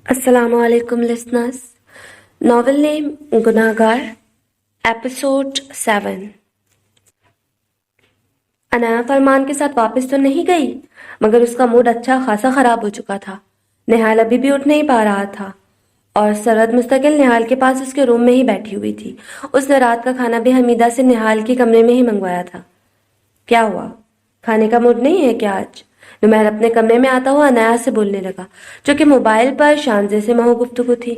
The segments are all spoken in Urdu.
السلام علیکم لسنرز. ناول نیم گناہگار. ایپیسوڈ 7. انایا فرمان کے ساتھ واپس تو نہیں گئی، مگر اس کا موڈ اچھا خاصا خراب ہو چکا تھا. نہال ابھی بھی اٹھ نہیں پا رہا تھا اور سرحد مستقل نہال کے پاس اس کے روم میں ہی بیٹھی ہوئی تھی. اس نے رات کا کھانا بھی حمیدہ سے نہال کے کمرے میں ہی منگوایا تھا. کیا ہوا، کھانے کا موڈ نہیں ہے کیا آج؟ نمیر اپنے کمرے میں آتا ہوا انایا سے بولنے لگا، جو کہ موبائل پر شانزے سے مہو گفتگو تھی.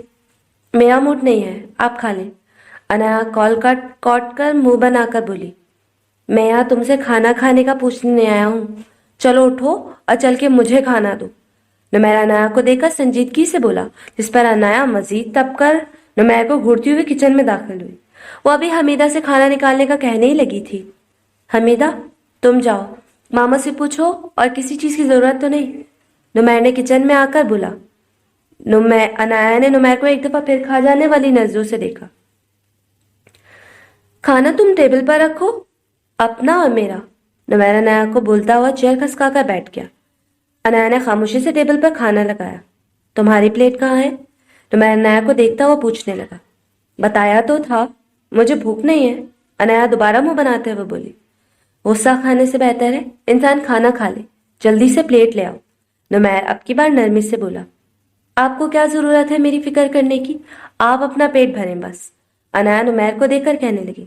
میرا موڈ نہیں ہے، آپ کھا لیں. انایا کال کاٹ کر منہ بنا کر بولی، میں یہاں تم سے کھانا کھانے کا پوچھنے نہیں آیا ہوں. چلو اٹھو اور چل کے مجھے کھانا دو. نمیر انایا کو دیکھ کر سنجیدگی سے بولا، جس پر انایا مزید تپ کر نمیر کو گھورتی ہوئی کچن میں داخل ہوئی. وہ ابھی حمیدہ سے کھانا نکالنے کا کہنے ہی لگی تھی. حمیدہ تم جاؤ، ماما سے پوچھو اور کسی چیز کی ضرورت تو نہیں؟ نمیر نے کچن میں آ کر بولا. انایا نے نمیر کو ایک دفعہ پھر کھا جانے والی نظروں سے دیکھا. کھانا تم ٹیبل پر رکھو، اپنا اور میرا. نمیر انایا کو بولتا ہوا چیئر کھسکا کر بیٹھ گیا. انایا نے خاموشی سے ٹیبل پر کھانا لگایا. تمہاری پلیٹ کہاں ہے؟ نمیر انایا کو دیکھتا ہوا پوچھنے لگا. بتایا تو تھا مجھے بھوک نہیں ہے. انایا دوبارہ منہ بناتے ہوئے بولی. غصہ کھانے سے بہتر ہے انسان کھانا کھا لے. جلدی سے پلیٹ لے آؤ. نمیر اب کی بار نرمی سے بولا. آپ کو کیا ضرورت ہے میری فکر کرنے کی؟ آپ اپنا پیٹ بھریں بس. انایا نمیر کو دیکھ کر کہنے لگی،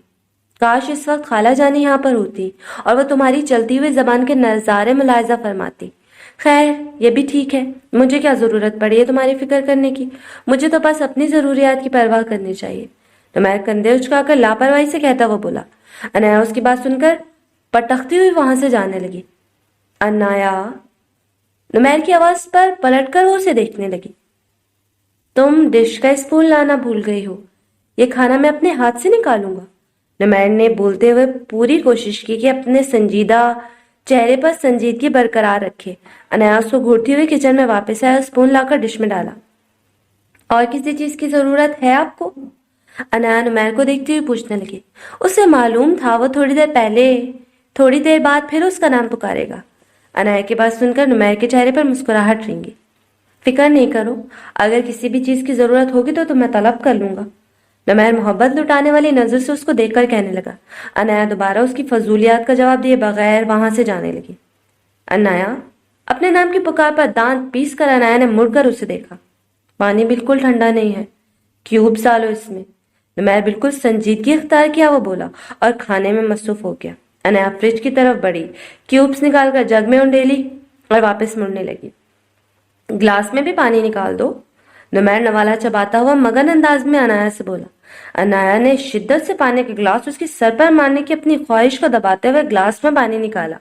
کاش اس وقت خالہ جانی یہاں پر ہوتی اور وہ تمہاری چلتی ہوئی زبان کے نظارے ملاحظہ فرماتی. خیر یہ بھی ٹھیک ہے، مجھے کیا ضرورت پڑی ہے تمہاری فکر کرنے کی؟ مجھے تو بس اپنی ضروریات کی پرواہ کرنی چاہیے. نمیر کندھے اچکا کر لاپرواہی سے کہتا ہوا بولا. انایا اس کی بات سن کر پٹختی ہوئی وہاں سے جانے لگی. انایا، نمیر کی آواز پر پلٹ کر وہ اسے دیکھنے لگی. تم ڈش کا اسپون لانا بھول گئی ہو، یہ کھانا میں اپنے ہاتھ سے نکالوں گا. نمیر نے بولتے ہوئے پوری کوشش کی کہ اپنے سنجیدہ چہرے پر سنجیدگی برقرار رکھے. انایا اس کو گھورتی ہوئی کچن میں واپس آیا، اسپون لا کر ڈش میں ڈالا. اور کسی چیز کی ضرورت ہے آپ کو؟ انایا نمیر کو دیکھتی ہوئی پوچھنے لگی. اسے معلوم تھا وہ تھوڑی دیر بعد پھر اس کا نام پکارے گا. انایا کی بات سن کر نمیر کے چہرے پر مسکراہٹ رنگی. فکر نہیں کرو، اگر کسی بھی چیز کی ضرورت ہوگی تو میں طلب کر لوں گا. نمیر محبت لٹانے والی نظر سے اس کو دیکھ کر کہنے لگا. انایا دوبارہ اس کی فضولیات کا جواب دیے بغیر وہاں سے جانے لگی. انایا، اپنے نام کی پکار پر دانت پیس کر انایا نے مڑ کر اسے دیکھا. پانی بالکل ٹھنڈا نہیں ہے، کیوب ڈالو اس میں. نمیر بالکل سنجیدگی اختیار کیا وہ بولا اور کھانے میں مصروف ہو گیا. انایا فریج کی طرف بڑھی، کیوبس نکال کر جگ میں انڈیلی اور واپس مڑنے لگی. گلاس میں بھی پانی نکال دو. نمیر نوالا چباتا ہوا مگن انداز میں انایا سے بولا. انایا نے شدت سے پانی کا گلاس اس کی سر پر مارنے کی اپنی خواہش کو دباتے ہوئے گلاس میں پانی نکالا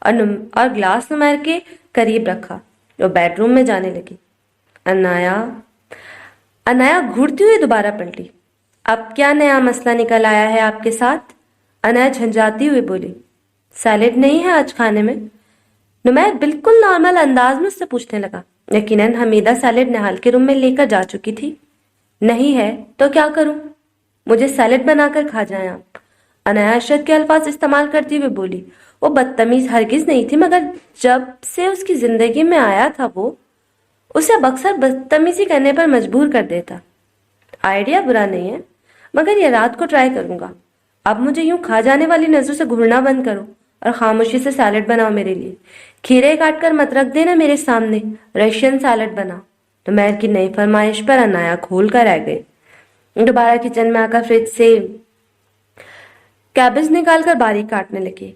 اور گلاس نمیر کے قریب رکھا. وہ بیڈ روم میں جانے لگی. انایا گھورتی ہوئی دوبارہ پلٹی. اب کیا نیا مسئلہ نکل آیا ہے آپ کے ساتھ؟ انایا جھنجھاتی ہوئی بولی. سیلیڈ نہیں ہے آج کھانے میں؟ نمیر بالکل نارمل انداز میں اس سے پوچھنے لگا. یقیناً حمیدہ سیلیڈ نہال کے روم میں لے کر جا چکی تھی. نہیں ہے تو کیا کروں؟ مجھے سیلیڈ بنا کر کھا جائیں آپ. انایا اشد کے الفاظ استعمال کرتی ہوئے بولی. وہ بدتمیز ہرگز نہیں تھی، مگر جب سے اس کی زندگی میں آیا تھا وہ اسے اب اکثر بدتمیزی کرنے پر مجبور کر دیتا. آئیڈیا برا نہیں ہے، مگر یہ رات کو ٹرائی کروں گا. اب مجھے یوں کھا جانے والی نظروں سے گھورنا بند کرو اور خاموشی سے سیلیڈ بناؤ میرے لیے. کھیرے کاٹ کر مت رکھ دینا میرے سامنے، رشین سیلیڈ بناؤ. نمیر کی نئی فرمائش پر انایا کھول کر رہ گئی. دوبارہ کچن میں آ کر فریج سے کیبج نکال کر باریک کاٹنے لگی.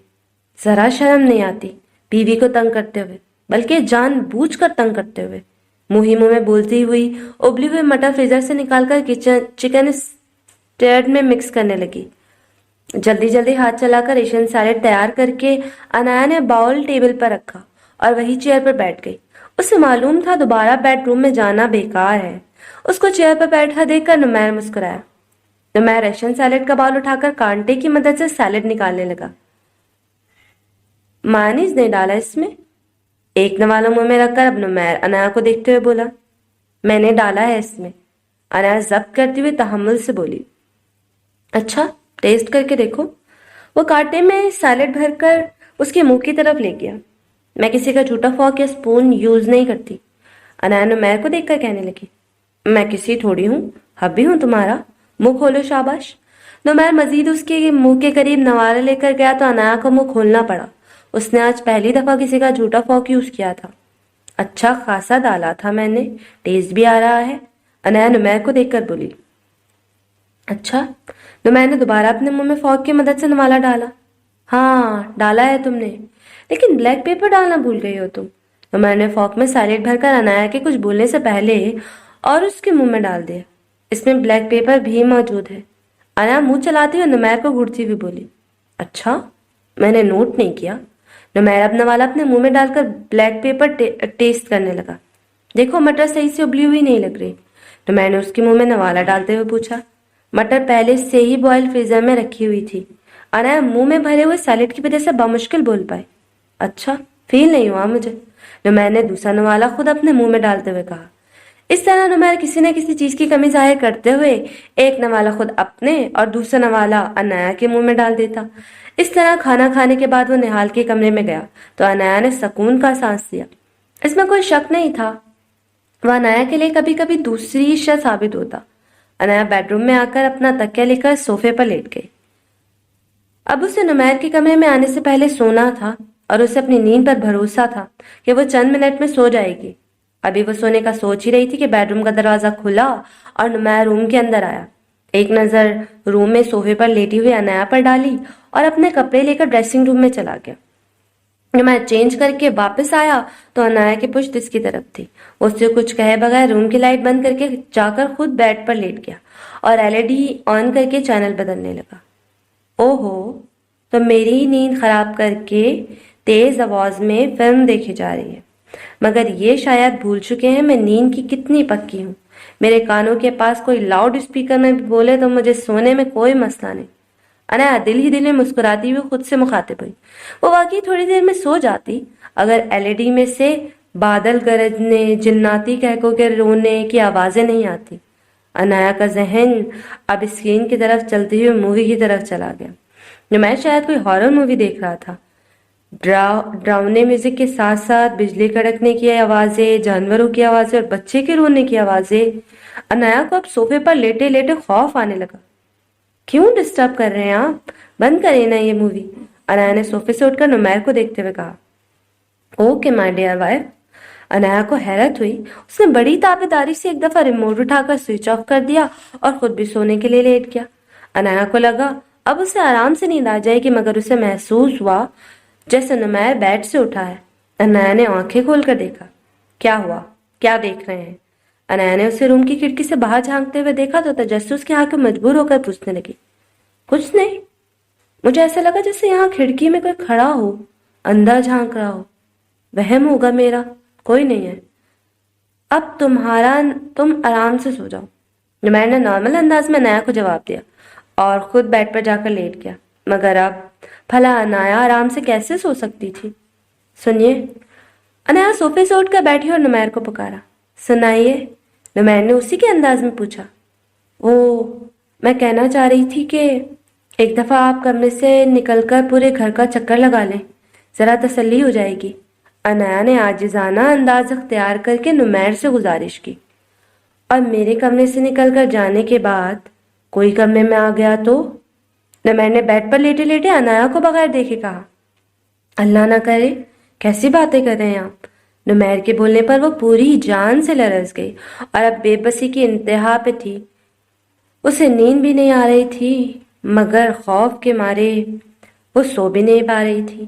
ذرا شرم نہیں آتی بیوی کو تنگ کرتے ہوئے، بلکہ جان بوجھ کر تنگ کرتے ہوئے. منہ میں بولتی ہوئی ابلی ہوئی مٹر فریزر سے نکال کر چکن اسٹرڈ میں مکس کرنے لگی. جلدی ہاتھ چلا کر ریشن سیلیڈ تیار کر کے انایا نے باؤل ٹیبل پر رکھا اور وہی چیئر پر بیٹھ گئی. اسے معلوم تھا دوبارہ بیڈ روم میں جانا بیکار ہے. اس کو چیئر پر بیٹھا دیکھ کر نمیر مسکرایا. نمیر ریشن سیلیڈ کا باؤل اٹھا کر کانٹے کی مدد سے سیلیڈ نکالنے لگا. مایونیز نہیں ڈالا اس میں؟ ایک نوالا منہ میں رکھ کر اب نمیر انایا کو دیکھتے ہوئے بولا. میں نے ڈالا ہے اس میں. انایا ضبط کرتی ہوئی تحمل سے بولی. اچھا ٹیسٹ کر کے دیکھو. وہ کانٹے میں سیلیڈ بھر کر اس کے منہ کی طرف لے گیا. میں کسی کا جھوٹا فورک یا اسپون یوز نہیں کرتی. انایا نمیر کو دیکھ کر کہنے لگی. میں کسی تھوڑی ہوں، ہبی ہوں تمہارا، منہ کھولو شاباش۔ نمیر مزید اس کے منہ کے قریب نوالہ لے کر گیا تو انایا کو منہ کھولنا پڑا۔ اس نے آج پہلی دفعہ کسی کا جھوٹا فوق یوز کیا تھا۔ اچھا خاصا ڈالا تھا میں نے، ٹیسٹ بھی آ رہا ہے، انایا نمیر کو دیکھ کر بولی۔ اچھا؟ نمیر نے دوبارہ اپنے منہ میں فوق کی مدد سے نوالا ڈالا۔ ہاں ڈالا ہے تم نے، لیکن بلیک پیپر ڈالنا بھول گئی ہو تم۔ نمیر نے فوق میں سیلیڈ بھر کر انایا کے کچھ بولنے سے پہلے اور اس کے منہ میں ڈال دیا۔ اس میں بلیک پیپر بھی موجود ہے۔ انایا منہ چلاتی ہوئی نمیر کو گھڑتی ہوئی بولی۔ اچھا؟ میں نے نوٹ نہیں کیا۔ نمیر اب نوالا اپنے منہ میں ڈال کر بلیک پیپر ٹیسٹ کرنے لگا۔ دیکھو مٹر صحیح سے ابلی ہوئی نہیں لگ رہی۔ نمیر نے اس کے منہ میں نوالا ڈالتے ہوئے پوچھا۔ مٹر پہلے سے ہی بوائل فریزر میں رکھی ہوئی تھی۔ انایا منہ میں بھرے ہوئے سیلیڈ کی وجہ سے بمشکل بول پائے۔ اچھا فیل نہیں ہوا مجھے، نمیر نے دوسرا نوالا خود اپنے منہ میں ڈالتے ہوئے کہا۔ اس طرح نمیر کسی نہ کسی چیز کی کمی ظاہر کرتے ہوئے ایک نوالا خود اپنے اور دوسرا نوالا انایا کے منہ میں ڈال دیتا۔ اس طرح کھانا کھانے کے بعد وہ نہال کے کمرے میں گیا تو انایا نے سکون کا سانس لیا۔ اس میں کوئی شک نہیں تھا، وہ انایا کے لیے کبھی کبھی دوسری شے ثابت ہوتا۔ انایا بیڈ روم میں آ کر اپنا تکیہ لے کر صوفے پر لیٹ گئی۔ اب اسے نمیر کے کمرے میں آنے سے پہلے سونا تھا اور اسے اپنی نیند پر بھروسہ تھا کہ وہ چند منٹ میں سو جائے گی۔ ابھی وہ سونے کا سوچ ہی رہی تھی کہ بیڈ روم کا دروازہ کھلا اور نمیر روم کے اندر آیا۔ ایک نظر روم میں صوفے پر لیٹی ہوئی انایا پر ڈالی اور اپنے کپڑے لے کر ڈریسنگ روم میں چلا گیا۔ نمیر چینج کر کے واپس آیا تو انایا کی پشت اس کی طرف تھی۔ اس سے کچھ کہے بغیر روم کی لائٹ بند کر کے جا کر خود بیڈ پر لیٹ گیا اور LED آن کر کے چینل بدلنے لگا۔ اوہو، تو میری نیند خراب کر کے تیز آواز میں فلم دیکھی جا رہی ہے، مگر یہ شاید بھول چکے ہیں میں نیند کی کتنی پکی ہوں۔ میرے کانوں کے پاس کوئی لاؤڈ اسپیکر میں بھی بولے تو مجھے سونے میں کوئی مسئلہ نہیں۔ انایا دل ہی دل میں مسکراتی ہوئی خود سے مخاطب ہوئی۔ وہ واقعی تھوڑی دیر میں سو جاتی اگر LED میں سے بادل گرجنے، جناتی کہکوں کے رونے کی آوازیں نہیں آتی۔ انایا کا ذہن اب اسکرین کی طرف چلتی ہوئی مووی کی طرف چلا گیا۔ نمیر شاید کوئی ہارر مووی دیکھ رہا تھا۔ ڈراؤنے میوزک کے ساتھ ساتھ بجلی کڑکنے کی آوازیں، جانوروں کی آوازیں اور بچے کے رونے کی آوازیں۔ انایا کو اب صوفے پر لیٹے لیٹے خوف آنے لگا۔ کیوں ڈسٹرب کر رہے ہیں آپ؟ بند کریں نا یہ مووی، انایا نے صوفے سے اٹھ کر نمیر کو دیکھتے ہوئے کہا۔ Okay my dear wife. Anaya کو حیرت ہوئی۔ اس نے بڑی تابعداری سے ایک دفعہ ریموٹ اٹھا کر سوئچ آف کر دیا اور خود بھی سونے کے لیے لیٹ گیا۔ انایا کو لگا اب اسے آرام سے نیند آ جائے گی، مگر اسے محسوس ہوا جیسے نمیر بیڈ سے اٹھا ہے۔ انایا نے آنکھیں کھول کر دیکھا۔ کیا ہوا؟ کیا دیکھ رہے ہیں؟ انایا نے اسے روم کی کھڑکی سے باہر جھانکتے ہوئے دیکھا تو تجسس کے آنکھیں مجبور ہو کر پوچھنے لگی۔ کچھ نہیں، مجھے ایسا لگا جیسے یہاں کھڑکی میں کوئی کھڑا ہو، اندر جھانک رہا ہو۔ وہم ہوگا میرا، کوئی نہیں ہے۔ اب تم آرام سے سو جاؤ، نمیر نے نارمل انداز میں انایا کو جواب دیا اور خود بیڈ پر جا کر لیٹ گیا۔ مگر اب بھلا انایا آرام سے کیسے سو سکتی تھی؟ سنیے، انایا صوفے سے اٹھ کر بیٹھی اور نمیر کو پکارا۔ سنائیے، نمیر نے اسی کے انداز میں پوچھا۔ میں کہنا چاہ رہی تھی کہ ایک دفعہ آپ کمرے سے نکل کر پورے گھر کا چکر لگا لیں، ذرا تسلی ہو جائے گی۔ انایا نے عاجزانہ انداز اختیار کر کے نمیر سے گزارش کی۔ اور میرے کمرے سے نکل کر جانے کے بعد کوئی کمرے میں آ گیا تو؟ نمیر نے بیڈ پر لیٹے لیٹے انایا کو بغیر دیکھے کہا۔ اللہ نہ کرے، کیسی باتیں کر رہے ہیں آپ؟ نمیر کے بولنے پر وہ پوری جان سے لرز گئی اور اب بے بسی کی انتہا پہ تھی۔ اسے نیند بھی نہیں آ رہی تھی، مگر خوف کے مارے وہ سو بھی نہیں پا رہی تھی۔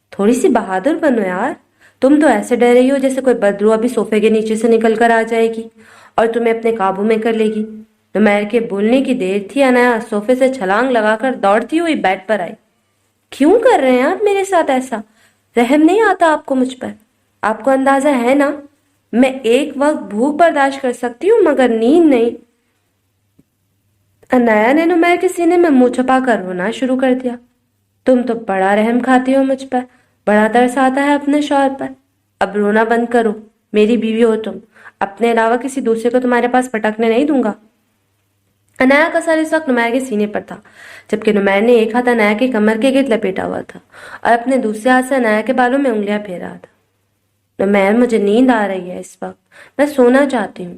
تھوڑی سی بہادر بنو یار، تم تو ایسے ڈر رہی ہو جیسے کوئی بدروح ابھی صوفے کے نیچے سے نکل کر آ جائے گی اور تمہیں اپنے قابو میں کر لے گی۔ نمیر کے بولنے کی دیر تھی، انایا صوفے سے چھلانگ لگا کر دوڑتی ہوئی بیڈ پر آئی۔ کیوں کر رہے ہیں آپ میرے ساتھ ایسا؟ رحم نہیں آتا آپ کو مجھ پر؟ آپ کو اندازہ ہے نا میں ایک وقت بھوک برداشت کر سکتی ہوں مگر نیند نہیں۔ انایا نے نمیر کے سینے میں منہ چھپا کر رونا شروع کر دیا۔ تم تو بڑا رحم کھاتی ہو مجھ پر، بڑا ترس آتا ہے اپنے شوہر پر۔ اب رونا بند کرو، میری بیوی ہو تم، اپنے علاوہ کسی دوسرے کو تمہارے پاس پٹکنے نہیں دوں گا۔ انایا کا سر اس وقت نمیر کے سینے پر تھا، جبکہ نمیر نے ایک ہاتھ انایا کے کمر کے گرد لپیٹا ہوا تھا اور اپنے دوسرے ہاتھ سے انایا کے بالوں میں انگلیاں پھیر رہا تھا۔ نمیر، مجھے نیند آ رہی ہے اس وقت، میں سونا چاہتی ہوں۔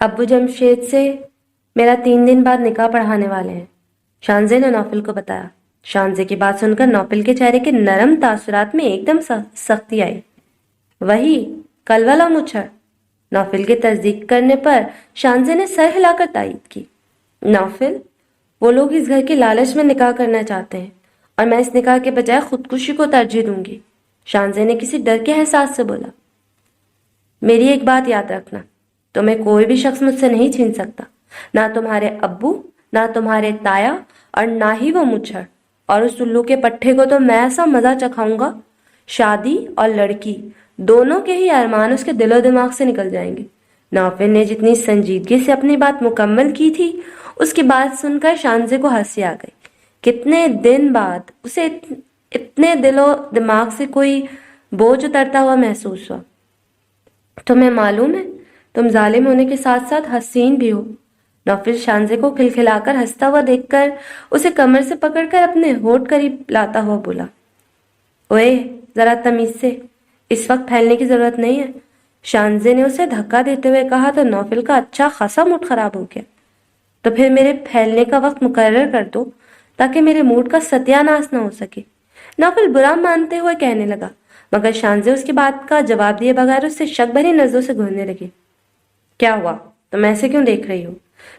ابو جمشید سے میرا 3 دن بعد نکاح پڑھانے والے ہیں، شانزے نے نوفل کو بتایا۔ شانزے کی بات سن کر نوفل کے چہرے کے نرم تاثرات میں ایک دم سختی آئی۔ وہی کل والا مچھر؟ نوفل کی تصدیق کرنے پر شانزے نے سر ہلا کر تائید کی۔ نوفل، وہ لوگ اس گھر کے لالچ میں نکاح کرنا چاہتے ہیں اور میں اس نکاح کے بجائے خودکشی کو ترجیح دوں گی، شانزے نے کسی ڈر کے احساس سے بولا۔ میری ایک بات یاد رکھنا، تمہیں کوئی بھی شخص مجھ سے نہیں چھین سکتا، نہ تمہارے ابو، نہ تمہارے تایا، اور نہ ہی وہ مچھر، اور اس الو کے پٹھے کو تو میں ایسا مزہ چکھاؤں گا، شادی اور لڑکی دونوں کے ہی ارمان اس کے دل و دماغ سے نکل جائیں گے۔ نوفل نے جتنی سنجیدگی سے اپنی بات مکمل کی تھی، اس کی بات سن کر شانزے کو ہنسی آ گئی۔ کتنے دن بعد اسے اتنے دل و دماغ سے کوئی بوجھ اترتا ہوا محسوس ہوا۔ تمہیں معلوم ہے تم ظالم ہونے کے ساتھ ساتھ حسین بھی ہو۔ نوفل شانزے کو کھلکھلا کر ہنستا ہوا دیکھ کر اسے کمر سے پکڑ کر اپنے ہونٹ قریب لاتا ہوا بولا، اوئے ذرا تمیز سے، اس وقت پھیلنے کی ضرورت نہیں ہے۔ شانزے نے اسے دھکا دیتے ہوئے کہا تو نوفل کا اچھا خاصا موڈ خراب ہو گیا۔ تو پھر میرے پھیلنے کا وقت مقرر کر دو تاکہ میرے موڈ کا ستیہ ناش نہ ہو سکے، نوفل برا مانتے ہوئے کہنے لگا، مگر شانزے اس کی بات کا جواب دیے بغیر اس سے شک بھری نظروں سے گھورنے لگی۔ کیا ہوا؟ تم ایسے کیوں دیکھ رہی ہو؟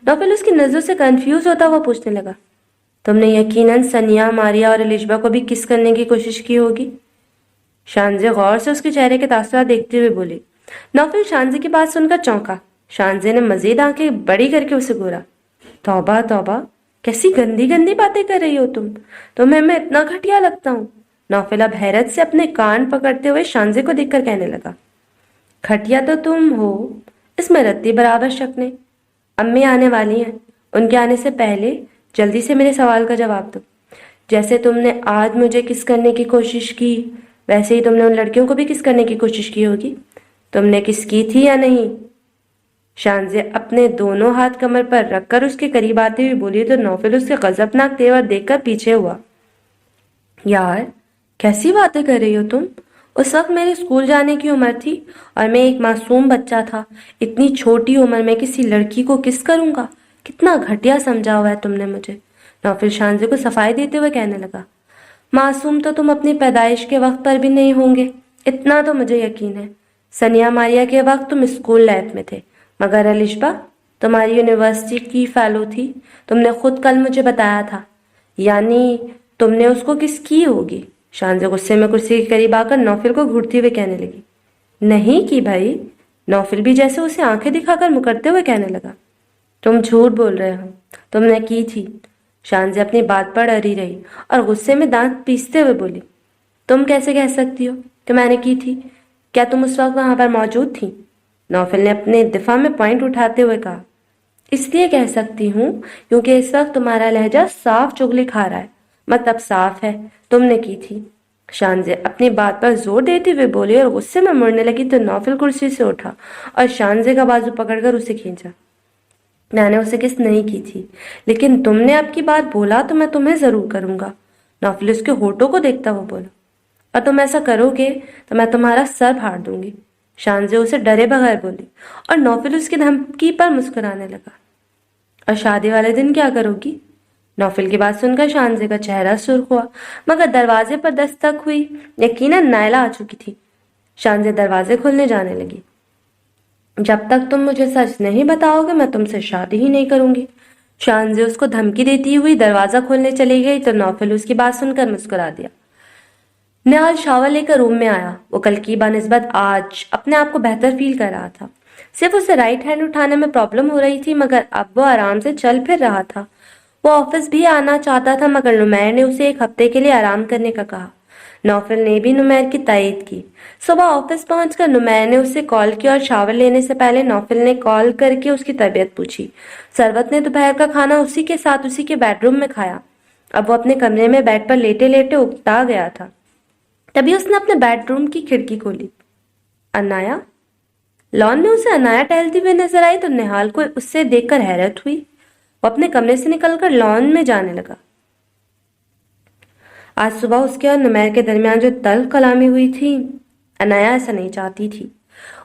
نوفل اس کی نظروں سے کنفیوز ہوتا ہوا پوچھنے لگا۔ تم نے یقیناً سنیا، ماریا اور الشبا کو بھی کس کرنے کی کوشش کی ہوگی۔ شانزے غور سے اس کے چہرے کے تاثرات دیکھتے ہوئے بولی۔ نوفل شانزے کی بات سن کر چونکا۔ شانزے نے مزید آنکھیں بڑی کر کے اسے گھورا۔ توبہ توبہ، کیسی گندی گندی باتیں کر رہی ہو تمہیں میں اتنا گھٹیا لگتا ہوں؟ نوفل اب حیرت سے اپنے کان پکڑتے ہوئے شانزے کو دیکھ کر کہنے لگا، گھٹیا تو تم ہو، اس میں رتی برابر شک نہیں۔ امی آنے والی ہیں، ان کے آنے سے پہلے جلدی سے میرے سوال کا جواب دو۔ جیسے تم نے آج مجھے کس کرنے کی کوشش کی، ویسے ہی تم نے ان لڑکیوں کو بھی کس کرنے کی کوشش کی ہوگی۔ تم نے کس کی تھی یا نہیں؟ شانزے اپنے دونوں ہاتھ کمر پر رکھ کر اس کے قریب آتے ہوئے بولی تو نوفل اس کے غضبناک تیور دیکھ کر پیچھے ہوا۔ یار کیسی باتیں کر رہی ہو تم؟ اس وقت میرے اسکول جانے کی عمر تھی اور میں ایک معصوم بچہ تھا۔ اتنی چھوٹی عمر میں کسی لڑکی کو کس کروں گا؟ کتنا گھٹیا سمجھا ہوا ہے تم نے مجھے۔ نوفل شانزے کو صفائی دیتے ہوئے کہنے لگا، معصوم تو تم اپنی پیدائش کے وقت پر بھی نہیں ہوں گے، اتنا تو مجھے یقین ہے۔ سنیا ماریا کے وقت تم اسکول لائف میں تھے، مگر الشبا تمہاری یونیورسٹی کی فیلو تھی، تم نے خود کل مجھے بتایا تھا، یعنی تم نے اس کو کس کی ہوگی۔ شانزے غصے میں کرسی کے قریب آ کر نوفل کو گھورتی ہوئے کہنے لگی، نہیں کی بھائی۔ نوفل بھی جیسے اسے آنکھیں دکھا کر مکرتے ہوئے کہنے لگا، تم جھوٹ بول رہے ہو، تم نے کی تھی۔ شانزے اپنی بات پر اڑی رہی اور غصے میں دانت پیستے ہوئے بولی، تم کیسے کہہ سکتی ہو کہ میں نے کی تھی؟ کیا تم اس وقت وہاں پر موجود تھی؟ نوفل نے اپنے دفاع میں پوائنٹ اٹھاتے ہوئے کہا، اس لیے کہہ سکتی ہوں کیونکہ اس وقت تمہارا لہجہ صاف چغلی کھا رہا ہے، مطلب صاف ہے تم نے کی تھی۔ شانزے اپنی بات پر زور دیتے ہوئے بولی اور غصے میں مڑنے لگی تو نوفل کرسی سے اٹھا اور شانزے کا بازو پکڑ کر اسے کھینچا۔ میں نے اسے کس نہیں کی تھی، لیکن تم نے اب کی بات بولا تو میں تمہیں ضرور کروں گا۔ نوفل اس کے ہونٹوں کو دیکھتا ہوا بولا، اور تم ایسا کرو گے تو میں تمہارا سر پھاڑ دوں گی۔ شانزے اسے ڈرے بغیر بولی اور نوفل اس کی دھمکی پر مسکرانے لگا۔ اور شادی والے دن کیا کرو گی؟ نوفل کی بات سن کر شانزے کا چہرہ سرخ ہوا، مگر دروازے پر دستک ہوئی، یقیناً نائلہ آ چکی تھی۔ شانزے دروازے کھولنے جانے لگی۔ جب تک تم مجھے سچ نہیں بتاؤ گے میں تم سے شادی ہی نہیں کروں گی۔ شانزے اس کو دھمکی دیتی ہوئی دروازہ کھولنے چلی گئی تو نوفل اس کی بات سن کر مسکرا دیا۔ نہال شاور لے کر روم میں آیا۔ وہ کل کی بنسبت آج اپنے آپ کو بہتر فیل کر رہا تھا۔ صرف اسے رائٹ ہینڈ اٹھانے میں پرابلم ہو رہی تھی، مگر اب وہ آرام سے چل پھر رہا تھا۔ وہ آفس بھی آنا چاہتا تھا مگر نمیر نے اسے ایک ہفتے کے لیے آرام کرنے کا کہا۔ نوفل نے بھی نمیر کی تائید کی۔ صبح آفس پہنچ کر نمیر نے اسے کال کیا اور شاور لینے سے پہلے نوفل نے کال کر کے اس کی طبیعت پوچھی۔ ثروت نے دوپہر کا کھانا اسی کے ساتھ اسی کے بیڈ روم میں کھایا۔ اب وہ اپنے کمرے میں بیڈ پر لیٹے لیٹے اکتا گیا تھا۔ تبھی اس نے اپنے بیڈ روم کی کھڑکی کھولی۔ انایا؟ لان میں اسے انایا ٹہلتی ہوئی نظر آئی تو نہال کو اس سے دیکھ کر حیرت ہوئی۔ وہ اپنے کمرے سے نکل کر لان میں جانے لگا۔ آج صبح اس کے اور نمیر کے درمیان جو تلخ کلامی ہوئی تھی، انایا ایسا نہیں چاہتی تھی۔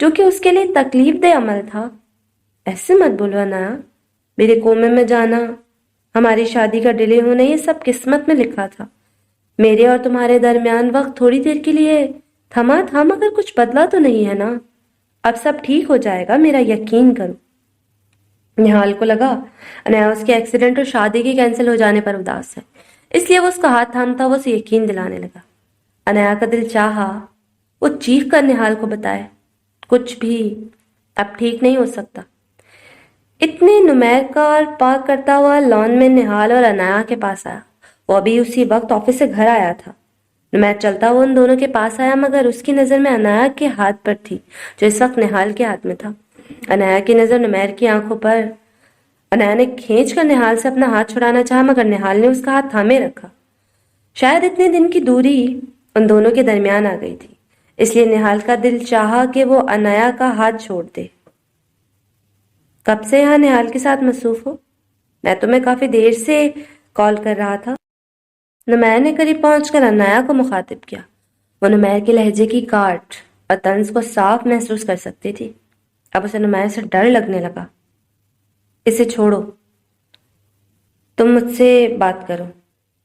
جو کہ اس کے لیے تکلیف دہ عمل تھا۔ ایسے مت بولو انایا، میرے کومے میں جانا، ہماری شادی کا ڈیلے ہونا، یہ سب قسمت میں لکھا تھا۔ میرے اور تمہارے درمیان وقت تھوڑی دیر کے لیے تھما تھا، مگر کچھ بدلا تو نہیں ہے نا۔ اب سب ٹھیک ہو جائے گا، میرا یقین کرو۔ نہال کو لگا انایا اس کے ایکسیڈنٹ اور شادی کے کینسل ہو جانے پر اداس ہے، اس لیے وہ اس کا ہاتھ تھامتا وہ اسے یقین دلانے لگا۔ انایا کا دل چاہا وہ چیخ کر نہال کو بتائے، کچھ بھی اب ٹھیک نہیں ہو سکتا۔ اتنے نمیر کار پارک کرتا ہوا لان میں نہال اور انایا کے پاس آیا۔ وہ ابھی اسی وقت آفس سے گھر آیا تھا۔ نمیر چلتا ہوا ان دونوں کے پاس آیا، مگر اس کی نظر میں انایا کے ہاتھ پر تھی جو اس وقت نہال کے ہاتھ میں تھا۔ انایا کی نظر نمیر کی آنکھوں پر۔ انایا نے کھینچ کر نہال سے اپنا ہاتھ چھڑانا چاہا، مگر نہال نے اس کا ہاتھ تھامے رکھا۔ شاید اتنے دن کی دوری ان دونوں کے درمیان آ گئی تھی، اس لیے نہال کا دل چاہا کہ وہ انایا کا ہاتھ چھوڑ دے۔ کب سے یہاں نہال کے ساتھ مصروف ہو؟ میں تمہیں کافی دیر سے کال کر رہا تھا۔ نمیر نے قریب پہنچ کر انایا کو مخاطب کیا۔ وہ نمیر کے لہجے کی کاٹ اور طنز کو صاف محسوس کر سکتی تھی۔ اب اسے نمیر سے ڈر لگنے لگا۔ اسے چھوڑو، تم مجھ سے بات کرو۔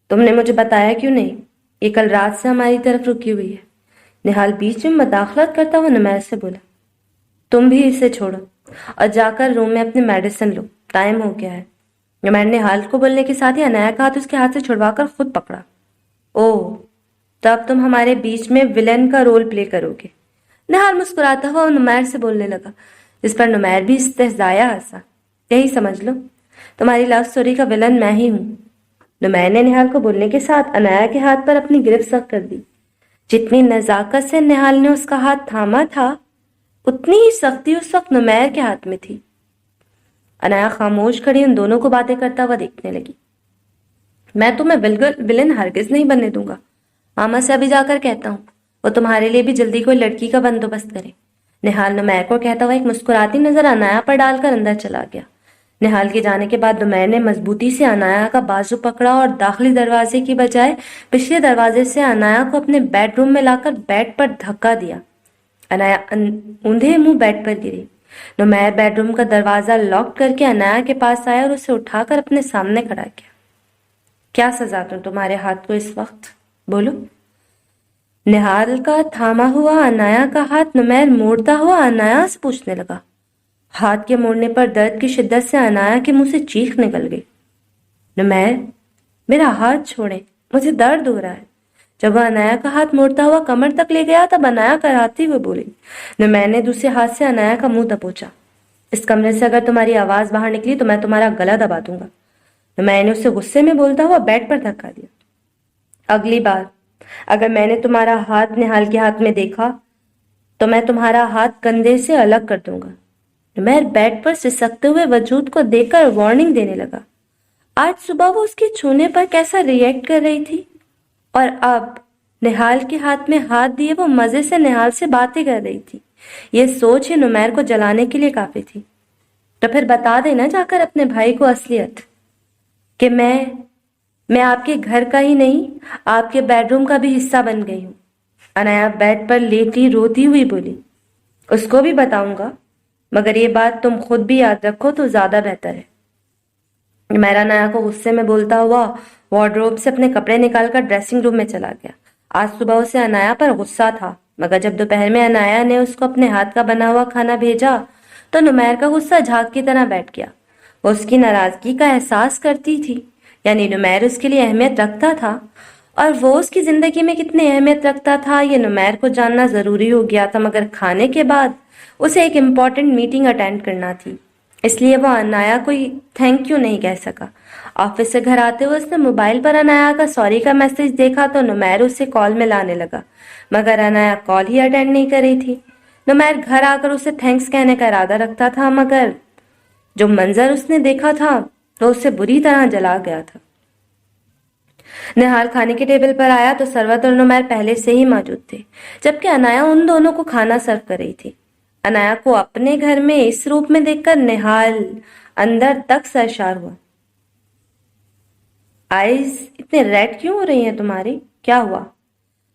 تم نے مجھے بتایا کیوں نہیں؟ یہ کل رات سے ہماری طرف رکی ہوئی ہے۔ نہال بیچ میں مداخلت کرتا ہوا نمیر سے بولا، تم بھی اسے چھوڑو اور جا کر روم میں اپنی میڈیسن لو، ٹائم ہو گیا ہے۔ نمیر نے نہال کو بولنے کے ساتھ ہی انایا کا ہاتھ اس کے ہاتھ سے چھڑوا کر خود پکڑا۔ اوہ، تو اب تم ہمارے بیچ میں ولن کا رول پلے کرو گے؟ نہال مسکراتا ہوا نمیر سے بولنے لگا، جس پر نمیر بھی استہزائیہ ہنسا۔ یہی سمجھ لو، تمہاری لو سٹوری کا ولن میں ہی ہوں۔ نمیر نے نہال کو بولنے کے ساتھ انایا کے ہاتھ پر اپنی گرفت سخت کر دی۔ جتنی نزاکت سے نہال نے اس کا ہاتھ تھاما تھا، اتنی ہی سختی اس وقت نمیر کے ہاتھ میں تھی۔ انایا خاموش کھڑی ان دونوں کو باتیں کرتا ہوا دیکھنے لگی۔ میں تمہیں ولن ہرگز نہیں بننے دوں گا۔ ماما سے ابھی جا کر کہتا ہوں وہ تمہارے لیے بھی جلدی کوئی لڑکی کا بندوبست کرے۔ نہال نمیر کو کہتا ہوا ایک مسکراتی نظر انایا پر ڈال کر اندر چلا گیا۔ نہال کے جانے کے بعد نمیر نے مضبوطی سے انایا کا بازو پکڑا اور داخلی دروازے کی بجائے پچھلے دروازے سے انایا کو اپنے بیڈ روم میں لا کر بیڈ پر دھکا دیا۔ انایا اوندھے منہ بیڈ پر گری۔ نمیر بیڈ روم کا دروازہ لاک کر کے انایا کے پاس آیا اور اسے اٹھا کر اپنے سامنے کھڑا کیا۔ کیا سزا دوں تمہارے ہاتھ کو اس وقت؟ بولو۔ نہال کا تھاما ہوا انایا کا ہاتھ نمیر موڑتا ہوا انایا سے پوچھنے لگا۔ ہاتھ کے موڑنے پر درد کی شدت سے انایا کے منہ سے چیخ نکل گئی۔ نمیر، میرا ہاتھ چھوڑے، مجھے درد ہو رہا ہے۔ جب وہ انایا کا ہاتھ موڑتا ہوا کمر تک لے گیا تب انایا کراتی ہوئے بولی۔ نمیر نے دوسرے ہاتھ سے انایا کا منہ دبوچا۔ اس کمرے سے اگر تمہاری آواز باہر نکلی تو میں تمہارا گلا دبا دوں گا۔ نمیر نے اسے غصے میں بولتا ہوا بیڈ پر دھکا دیا۔ اگلی بار اگر میں نے تمہارا ہاتھ نہال کے ہاتھ میں دیکھا تو میں تمہارا ہاتھ کندھے سے الگ کر دوں گا۔ نمیر بیڈ پر سسکتے ہوئے وجود کو دیکھ کر وارننگ دینے لگا۔ آج صبح وہ اس کے چھونے پر کیسا ریئیکٹ کر رہی تھی، اور اب نہال کے ہاتھ میں ہاتھ دیے وہ مزے سے نہال سے باتیں کر رہی تھی۔ یہ سوچ ہی نمیر کو جلانے کے لیے کافی تھی۔ تو پھر بتا دینا جا کر اپنے بھائی کو اصلیت کہ میں آپ کے گھر کا ہی نہیں، آپ کے بیڈ روم کا بھی حصہ بن گئی ہوں۔ انایا بیڈ پر لیٹی روتی ہوئی بولی۔ اس کو بھی بتاؤں گا، مگر یہ بات تم خود بھی یاد رکھو تو زیادہ بہتر ہے۔ نمیر انایا کو غصے میں بولتا ہوا وارڈروب سے اپنے کپڑے نکال کر ڈریسنگ روم میں چلا گیا۔ آج صبح اسے انایا پر غصہ تھا، مگر جب دوپہر میں انایا نے اس کو اپنے ہاتھ کا بنا ہوا کھانا بھیجا تو نمیر کا غصہ جھاگ کی طرح بیٹھ گیا۔ وہ اس کی ناراضگی کا احساس کرتی تھی، یعنی نمیر اس کے لیے اہمیت رکھتا تھا، اور وہ اس کی زندگی میں کتنی اہمیت رکھتا تھا یہ نمیر کو جاننا ضروری ہو گیا تھا۔ مگر کھانے کے بعد اسے ایک امپورٹنٹ میٹنگ اٹینڈ کرنا تھی، اس لیے وہ انایا کو تھینک یو نہیں کہہ سکا۔ آفس سے گھر آتے ہوئے اس نے موبائل پر انایا کا سوری کا میسج دیکھا تو نمیر اسے کال میں لانے لگا، مگر انایا کال ہی اٹینڈ نہیں کر رہی تھی۔ نمیر گھر آ کر اسے تھینکس کہنے کا ارادہ رکھتا تھا، مگر جو منظر اس نے دیکھا تھا تو اسے بری طرح جلا گیا تھا۔ نہال کھانے کے ٹیبل پر آیا تو سروت اور نمیر پہلے سے ہی موجود تھے، جبکہ انایا ان دونوں کو کھانا سرو کر رہی تھی۔ انایا کو اپنے گھر میں اس روپ میں دیکھ کر نہال اندر تک سرشار ہوا۔ آئیز اتنے ریڈ کیوں ہو رہی ہیں تمہاری؟ کیا ہوا؟